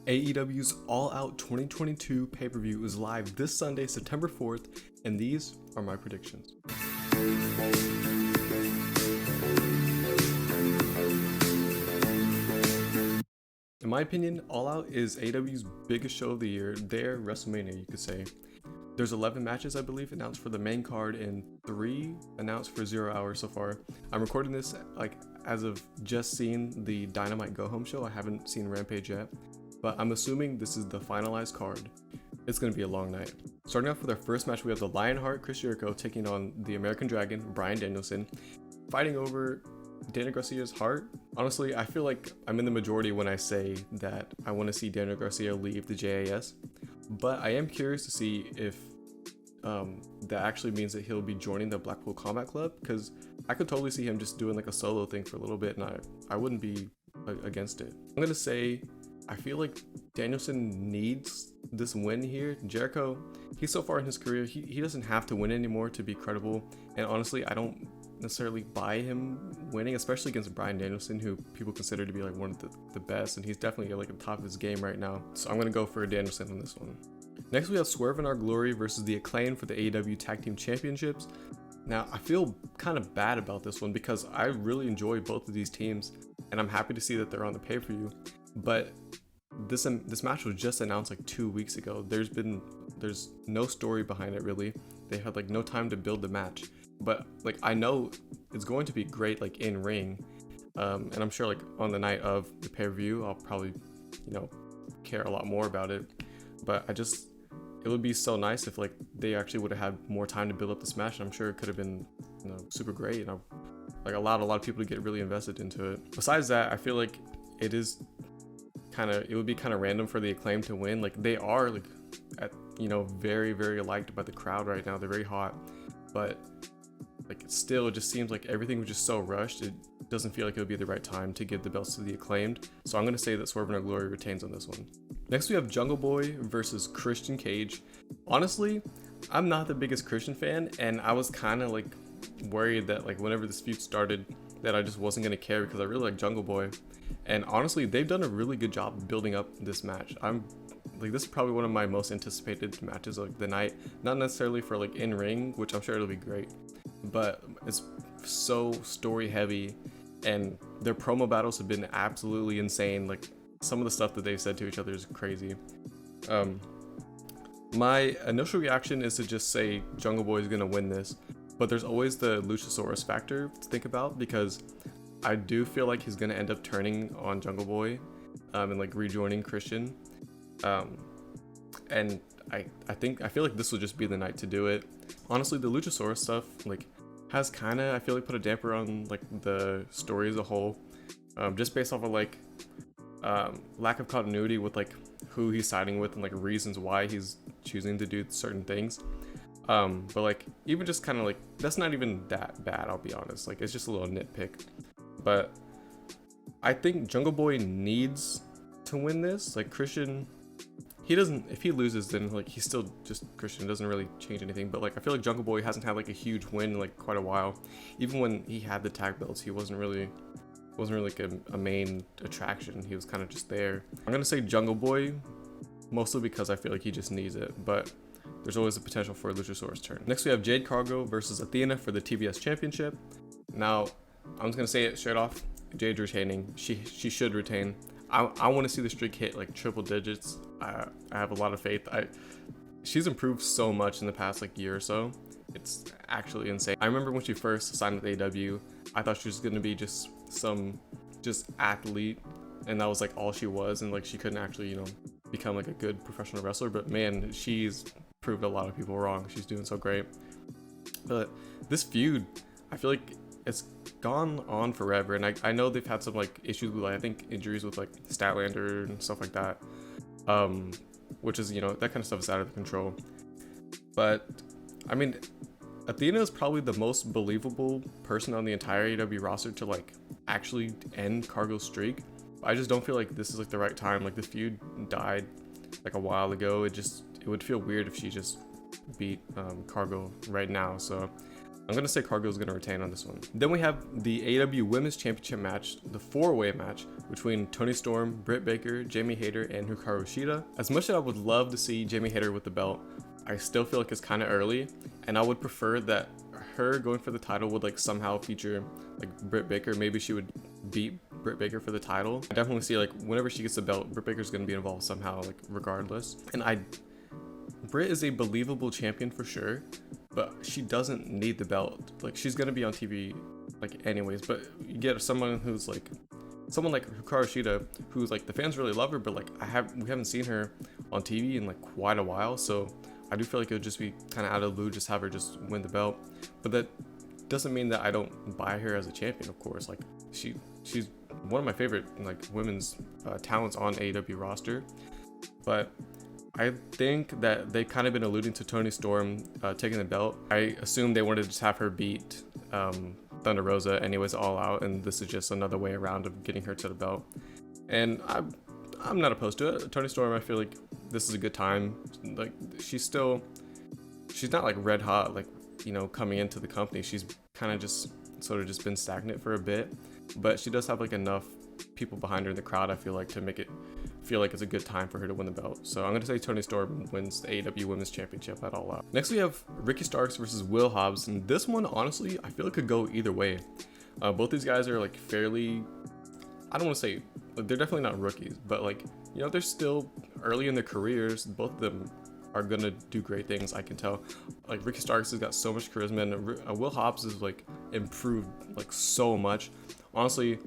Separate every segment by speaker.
Speaker 1: AEW's All Out 2022 pay-per-view is live this Sunday, September 4th, and these are my predictions. In my opinion, All Out is AEW's biggest show of the year, their WrestleMania, you could say. There's 11 matches, I believe, announced for the main card and 3 announced for 0 hours so far. I'm recording this as of just seeing the Dynamite Go Home show. I haven't seen Rampage yet, but I'm assuming this is the finalized card. It's going to be a long night. Starting off with our first match, we have the Lionheart, Chris Jericho, taking on the American Dragon, Bryan Danielson, fighting over Daniel Garcia's heart. Honestly, I feel like I'm in the majority when I say that I want to see Daniel Garcia leave the JAS, but I am curious to see if that actually means that he'll be joining the Blackpool Combat Club, because I could totally see him just doing like a solo thing for a little bit, and I wouldn't be against it. I'm gonna say I feel like Danielson needs this win here. Jericho, he's so far in his career, he doesn't have to win anymore to be credible, and honestly I don't necessarily buy him winning, especially against Bryan Danielson, who people consider to be like one of the best, and he's definitely like at the top of his game right now. So I'm gonna go for Danielson on this one. Next we have Swerve in Our Glory versus the Acclaim for the AEW Tag Team Championships. Now I feel kind of bad about this one because I really enjoy both of these teams, and I'm happy to see that they're on the pay-per-view, but this match was just announced like 2 weeks ago. There's no story behind it really. They had like no time to build the match, but like I know it's going to be great like in ring, and I'm sure like on the night of the pay-per-view I'll probably care a lot more about it. But it would be so nice if like they actually would have had more time to build up this match, and I'm sure it could have been super great, and like allowed a lot of people to get really invested into it. Besides that, I feel like it would be kind of random for the Acclaim to win. Like they are like very, very liked by the crowd right now. They're very hot, but like still it just seems like everything was just so rushed. It doesn't feel like it would be the right time to give the belts to the Acclaimed. So I'm going to say that Swerve in Our Glory retains on this one. Next we have Jungle Boy versus Christian Cage. Honestly, I'm not the biggest Christian fan, and I was kind of like worried that like whenever this feud started that I just wasn't going to care, because I really like Jungle Boy. And honestly, they've done a really good job building up this match. I'm like, this is probably one of my most anticipated matches of the night. Not necessarily for like in ring, which I'm sure it'll be great, but it's so story heavy, and their promo battles have been absolutely insane. Like some of the stuff that they've said to each other is crazy. My initial reaction is to just say Jungle Boy is gonna win this, but there's always the Luchasaurus factor to think about, because I do feel like he's gonna end up turning on Jungle Boy and like rejoining Christian, and I feel like this will just be the night to do it. Honestly, the Luchasaurus stuff like has kind of, I feel like, put a damper on like the story as a whole, just based off of like lack of continuity with like who he's siding with and like reasons why he's choosing to do certain things. But like even just kind of like that's not even that bad, I'll be honest. Like it's just a little nitpick. But I think Jungle Boy needs to win this. Like Christian, he doesn't, if he loses then like he's still just Christian, it doesn't really change anything. But like I feel like Jungle Boy hasn't had like a huge win in like quite a while. Even when he had the tag belts, he wasn't really like a main attraction. He was kind of just there. I'm gonna say Jungle Boy, mostly because I feel like he just needs it, but there's always the potential for a Luchasaurus turn. Next we have Jade Cargill versus Athena for the TBS Championship. Now I'm just gonna say it straight off, Jade's retaining. She should retain. I want to see the streak hit like triple digits. I have a lot of faith. She's improved so much in the past like year or so. It's actually insane. I remember when she first signed with AEW, I thought she was gonna be just some athlete, and that was like all she was, and like she couldn't actually become like a good professional wrestler. But man, she's proved a lot of people wrong. She's doing so great. But this feud, I feel like it's gone on forever, and I know they've had some like issues with like, I think injuries with like Statlander and stuff like that, which is that kind of stuff is out of control. But I mean, Athena is probably the most believable person on the entire AEW roster to like actually end Cargill's streak. I just don't feel like this is like the right time. Like the feud died like a while ago. It would feel weird if she just beat Cargill right now. So I'm gonna say Cargill's gonna retain on this one. Then we have the AEW Women's Championship match, the 4-way match between Toni Storm, Britt Baker, Jamie Hayter, and Hikaru Shida. As much as I would love to see Jamie Hayter with the belt, I still feel like it's kind of early, and I would prefer that her going for the title would like somehow feature like Britt Baker. Maybe she would beat Britt Baker for the title. I definitely see like whenever she gets the belt, Britt Baker's gonna be involved somehow, like regardless. And Britt is a believable champion for sure, but she doesn't need the belt. Like she's gonna be on TV like anyways, but you get someone like Hikaru Shida, who's like the fans really love her, but like we haven't seen her on TV in like quite a while, so I do feel like it would just be kind of out of the blue, just have her just win the belt. But that doesn't mean that I don't buy her as a champion, of course. Like she's one of my favorite like women's talents on AEW roster, but I think that they've kind of been alluding to Toni Storm taking the belt. I assume they wanted to just have her beat Thunder Rosa anyways, All Out, and this is just another way around of getting her to the belt. And I'm not opposed to it. Toni Storm, I feel like this is a good time. Like she's not like red hot, like, you know, coming into the company. She's kind of just been stagnant for a bit, but she does have like enough people behind her in the crowd, I feel like, to make it feel like it's a good time for her to win the belt. So I'm going to say Toni Storm wins the AEW Women's Championship at All Out. Next we have Ricky Starks versus Will Hobbs, and this one honestly I feel it could go either way. Both these guys are like fairly, I don't want to say, like, they're definitely not rookies, but like, you know, they're still early in their careers. Both of them are gonna do great things, I can tell. Like Ricky Starks has got so much charisma, and Will Hobbs is like improved like so much. Honestly,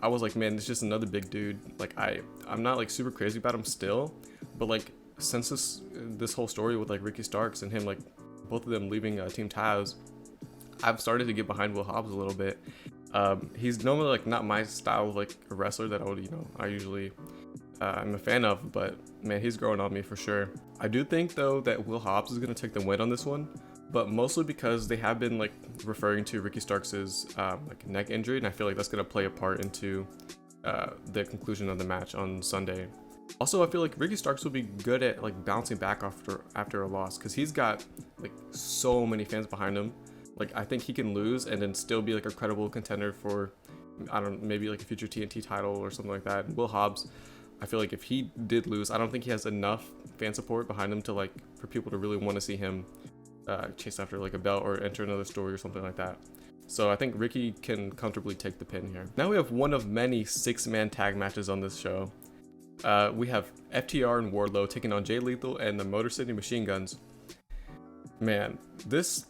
Speaker 1: I was like, man, it's just another big dude. Like I'm not like super crazy about him still, but like since this whole story with like Ricky Starks and him, like both of them leaving Team Taz, I've started to get behind Will Hobbs a little bit. He's normally like not my style of like a wrestler that I usually I'm a fan of, but man, he's growing on me for sure. I do think though that Will Hobbs is gonna take the win on this one, but mostly because they have been like referring to Ricky Starks's like neck injury, and I feel like that's gonna play a part into the conclusion of the match on Sunday. Also, I feel like Ricky Starks will be good at like bouncing back after a loss, because he's got like so many fans behind him. Like I think he can lose and then still be like a credible contender for, I don't know, maybe like a future TNT title or something like that. Will Hobbs, I feel like if he did lose, I don't think he has enough fan support behind him to like for people to really want to see him chase after like a belt or enter another story or something like that. So I think Ricky can comfortably take the pin here. Now we have one of many 6-man tag matches on this show. We have FTR and Wardlow taking on Jay Lethal and the Motor City Machine Guns. Man, this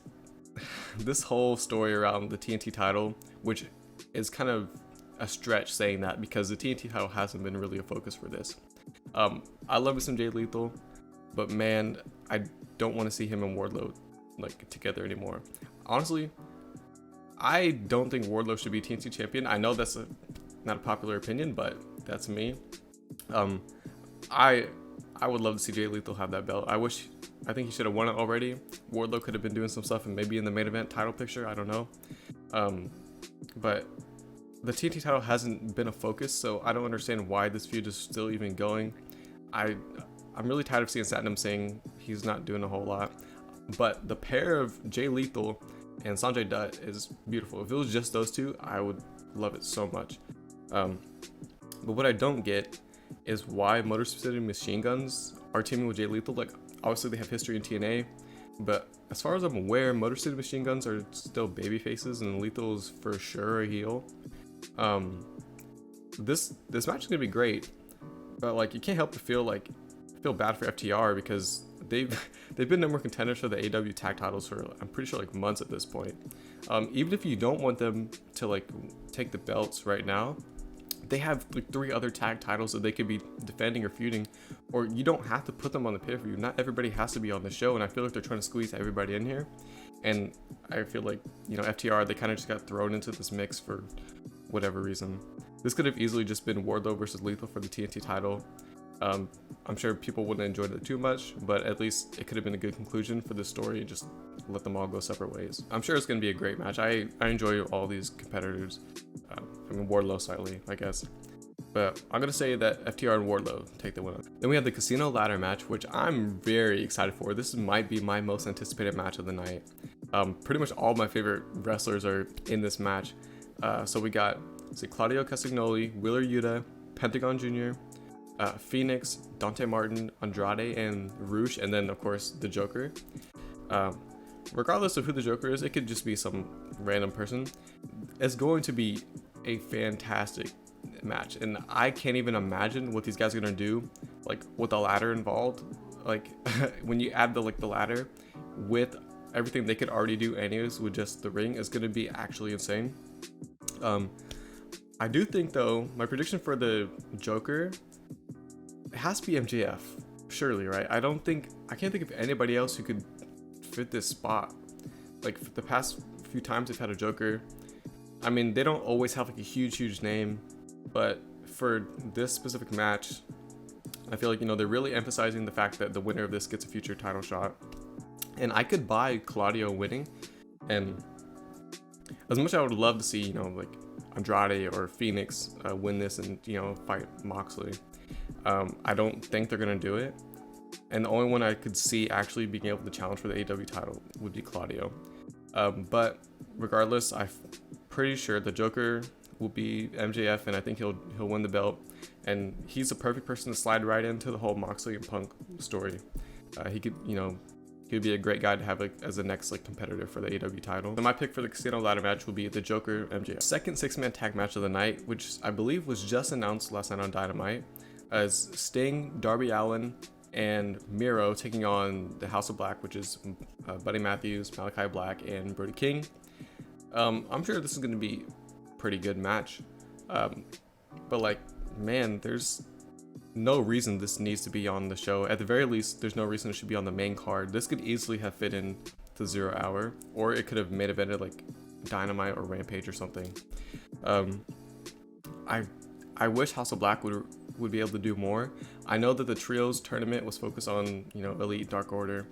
Speaker 1: whole story around the TNT title, which is kind of a stretch saying that because the TNT title hasn't been really a focus for this. I love me some Jay Lethal, but man, I don't want to see him and Wardlow like together anymore. Honestly, I don't think Wardlow should be TNT champion. I know that's not a popular opinion, but that's me. I would love to see Jay Lethal have that belt. I think he should have won it already. Wardlow could have been doing some stuff and maybe in the main event title picture, I don't know. But the TNT title hasn't been a focus, so I don't understand why this feud is still even going. I'm really tired of seeing Satnam saying he's not doing a whole lot. But the pair of Jay Lethal and Sanjay Dutt is beautiful. If it was just those two, I would love it so much. But what I don't get is why Motor City Machine Guns are teaming with Jay Lethal. Like, obviously they have history in TNA, but as far as I'm aware, Motor City Machine Guns are still baby faces and Lethal's for sure a heel. This match is gonna be great, but like you can't help but feel bad for FTR because they've been number one contenders for the AEW tag titles for, I'm pretty sure, like months at this point. Even if you don't want them to like take the belts right now, they have like 3 other tag titles that they could be defending or feuding, or you don't have to put them on the pay-per-view. Not everybody has to be on the show, and I feel like they're trying to squeeze everybody in here. And I feel like, you know, FTR, they kind of just got thrown into this mix for whatever reason. This could have easily just been Wardlow versus Lethal for the TNT title. I'm sure people wouldn't have enjoyed it too much, but at least it could have been a good conclusion for this story and just let them all go separate ways. I'm sure it's going to be a great match. I enjoy all these competitors. I mean, Wardlow slightly, I guess. But I'm going to say that FTR and Wardlow take the win. Then we have the Casino Ladder match, which I'm very excited for. This might be my most anticipated match of the night. Pretty much all my favorite wrestlers are in this match. So we got Claudio Castagnoli, Wheeler Yuta, Pentagon Jr., Phoenix, Dante Martin, Andrade, and Roosh, and then of course the Joker. Regardless of who the Joker is, it could just be some random person. It's going to be a fantastic match, and I can't even imagine what these guys are gonna do, like with the ladder involved. Like when you add the ladder with everything they could already do anyways with just the ring, is gonna be actually insane. I do think though, my prediction for the Joker, it has to be MJF, surely, right? I can't think of anybody else who could fit this spot. Like for the past few times they've had a Joker, I mean, they don't always have like a huge name, but for this specific match, I feel like, you know, they're really emphasizing the fact that the winner of this gets a future title shot. And I could buy Claudio winning, and as much as I would love to see, you know, like Andrade or Phoenix win this and, you know, fight Moxley, I don't think they're gonna do it. And the only one I could see actually being able to challenge for the AEW title would be Claudio. But regardless, I'm pretty sure the Joker will be MJF, and I think he'll win the belt. And he's the perfect person to slide right into the whole Moxley and Punk story. He could, you know, he would be a great guy to have like as the next like competitor for the AEW title. So my pick for the Casino ladder match will be the Joker MJF. Second 6-man tag match of the night, which I believe was just announced last night on Dynamite, as Sting, Darby Allin, and Miro taking on the House of Black, which is Buddy Matthews, Malachi Black, and Brody King. I'm sure this is going to be a pretty good match, but like, man, there's no reason this needs to be on the show. At the very least, there's no reason it should be on the main card. This could easily have fit in to 0 Hour, or it could have made evented like Dynamite or Rampage or something. I wish House of Black would be able to do more. I know that the trios tournament was focused on, you know, Elite, Dark Order,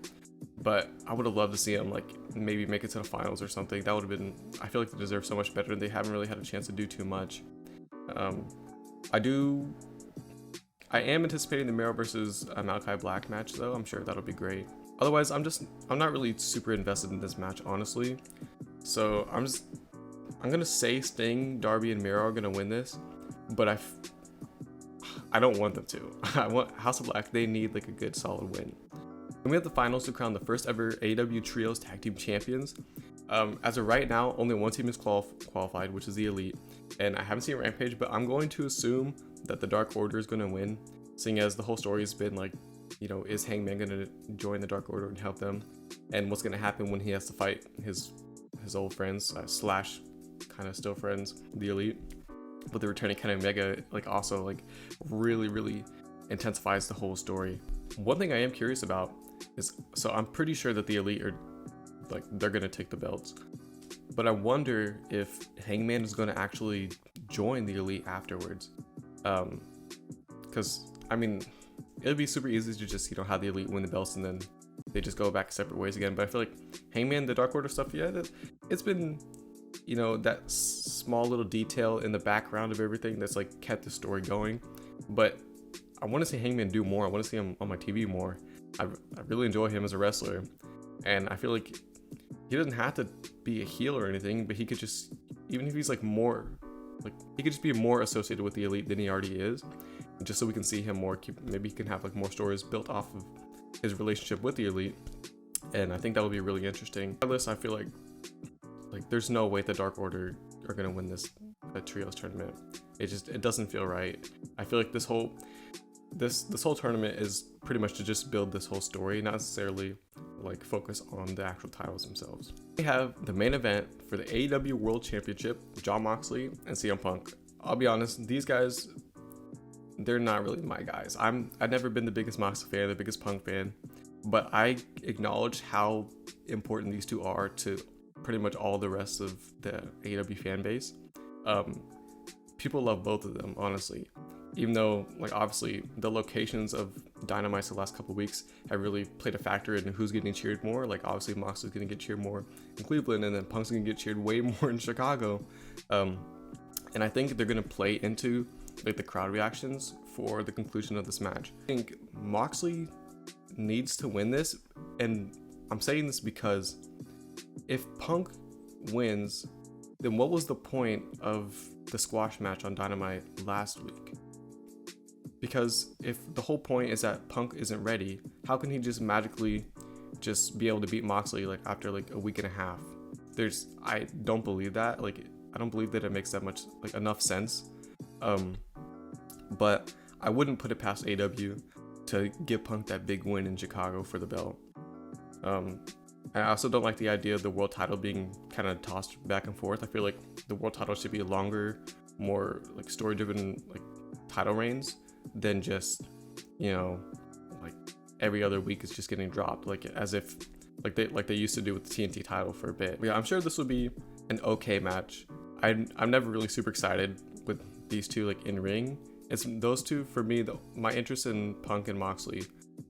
Speaker 1: but I would have loved to see them like maybe make it to the finals or something. That would have been, I feel like they deserve so much better. They haven't really had a chance to do too much. I am anticipating the Miro versus Malachi Black match though. I'm sure that'll be great. Otherwise, I'm not really super invested in this match, honestly. So I'm gonna say Sting, Darby, and Miro are gonna win this, but I don't want them to. I want House of Black. They need like a good solid win. Then we have the finals to crown the first ever AEW Trios Tag Team Champions. As of right now, only one team is qualified, which is the Elite. And I haven't seen Rampage, but I'm going to assume that the Dark Order is going to win, seeing as the whole story has been like, you know, is Hangman going to join the Dark Order and help them? And what's going to happen when he has to fight his old friends, slash kind of still friends, the Elite? But the returning Kenny Omega like also like really intensifies the whole story. One thing I am curious about is, so I'm pretty sure that the Elite are like, they're gonna take the belts, but I wonder if Hangman is gonna actually join the Elite afterwards, because I mean, it'd be super easy to just, you know, have the Elite win the belts and then they just go back separate ways again. But I feel like Hangman, the Dark Order stuff, yeah, it's been, you know, that small little detail in the background of everything that's like kept the story going. But I want to see Hangman do more. I want to see him on my TV more. I really enjoy him as a wrestler, and I feel like he doesn't have to be a heel or anything, but he could just, even if he's like more, like he could just be more associated with the Elite than he already is, just so we can see him more. Maybe he can have like more stories built off of his relationship with the Elite, and I think that would be really interesting. Regardless, I feel like there's no way the Dark Order are gonna win this trios tournament. It doesn't feel right. I feel like this whole tournament is pretty much to just build this whole story, not necessarily like focus on the actual titles themselves. We have the main event for the AEW World Championship, Jon Moxley and CM Punk. I'll be honest, these guys, they're not really my guys. I've never been the biggest Moxley fan, the biggest Punk fan, but I acknowledge how important these two are to pretty much all the rest of the AEW fan base. People love both of them, honestly. Even though, like, obviously the locations of Dynamite the last couple of weeks have really played a factor in who's getting cheered more. Like, obviously Moxley's gonna get cheered more in Cleveland, and then Punk's gonna get cheered way more in Chicago. And I think they're gonna play into like the crowd reactions for the conclusion of this match. I think Moxley needs to win this, and I'm saying this because if Punk wins, then what was the point of the squash match on Dynamite last week? Because if the whole point is that Punk isn't ready, how can he just magically just be able to beat Moxley like after like a week and a half? I don't believe that. Like, I don't believe that it makes that much like enough sense. But I wouldn't put it past AEW to give Punk that big win in Chicago for the belt. I also don't like the idea of the world title being kind of tossed back and forth. I feel like the world title should be a longer, more like story-driven like title reigns than just, you know, like every other week is just getting dropped, like as if like they used to do with the TNT title for a bit. Yeah, I'm sure this will be an okay match. I'm never really super excited with these two like in ring. It's those two for me. My interest in Punk and Moxley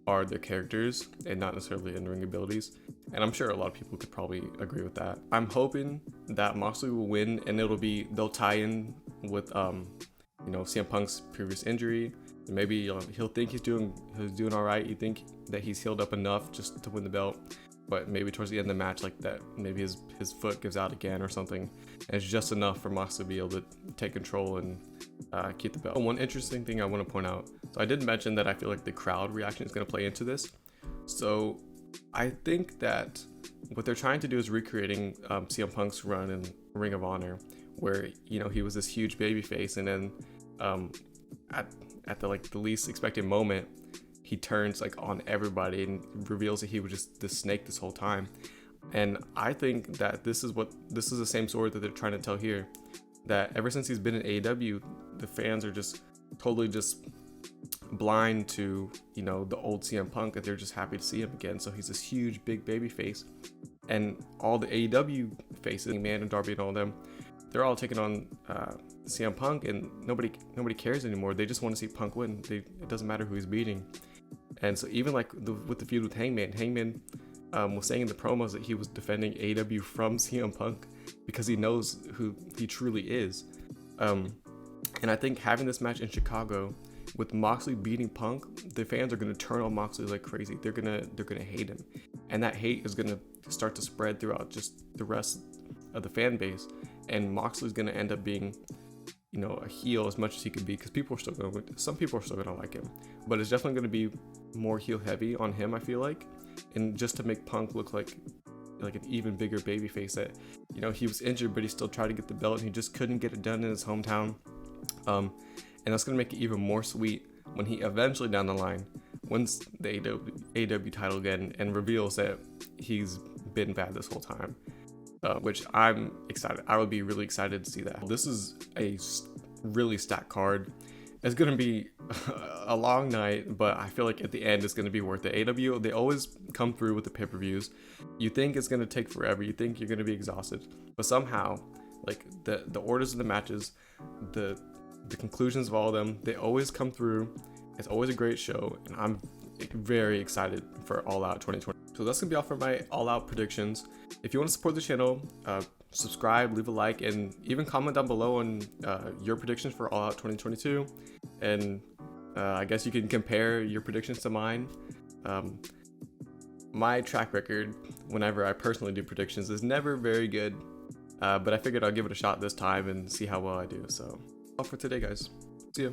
Speaker 1: are their characters and not necessarily in-ring abilities, and I'm sure a lot of people could probably agree with that. I'm hoping that Moxley will win and they'll tie in with CM Punk's previous injury. Maybe he'll think he's doing all right. You think that he's healed up enough just to win the belt, but maybe towards the end of the match, like that, maybe his foot gives out again or something, and it's just enough for Moxley to be able to take control and keep the belt. One interesting thing I want to point out, so I did mention that I feel like the crowd reaction is going to play into this. So I think that what they're trying to do is recreating CM Punk's run in Ring of Honor, where he was this huge baby face, and then at the least expected moment, he turns like on everybody and reveals that he was just this snake this whole time. And I think that this is the same story that they're trying to tell here, that ever since he's been in AEW, the fans are just totally just blind to the old CM Punk, and they're just happy to see him again. So he's this huge big baby face, and all the AEW faces, Man and Darby and all of them, they're all taking on CM Punk, and nobody cares anymore. They just want to see Punk win. It doesn't matter who he's beating. And so even like with the feud with Hangman was saying in the promos that he was defending AEW from CM Punk because he knows who he truly is. And I think having this match in Chicago with Moxley beating Punk, the fans are going to turn on Moxley like crazy. They're gonna hate him, and that hate is going to start to spread throughout just the rest of the fan base. And Moxley's going to end up being a heel as much as he can be, because some people are still going to like him, but it's definitely going to be more heel heavy on him, I feel like, and just to make Punk look like an even bigger baby face, that he was injured but he still tried to get the belt and he just couldn't get it done in his hometown. And that's going to make it even more sweet when he eventually down the line wins the AEW title again and reveals that he's been bad this whole time. Which I'm excited. I would be really excited to see that. This is a really stacked card. It's going to be a long night, but I feel like at the end it's going to be worth it. AEW, they always come through with the pay-per-views. You think it's going to take forever. You think you're going to be exhausted. But somehow, like the orders of the matches, the conclusions of all of them, they always come through. It's always a great show, and I'm very excited for All Out 2020. So that's gonna be all for my All Out predictions. If you want to support the channel, subscribe, leave a like, and even comment down below on your predictions for All Out 2022. And I guess you can compare your predictions to mine. My track record, whenever I personally do predictions, is never very good, but I figured I'll give it a shot this time and see how well I do. So all for today, guys. See ya.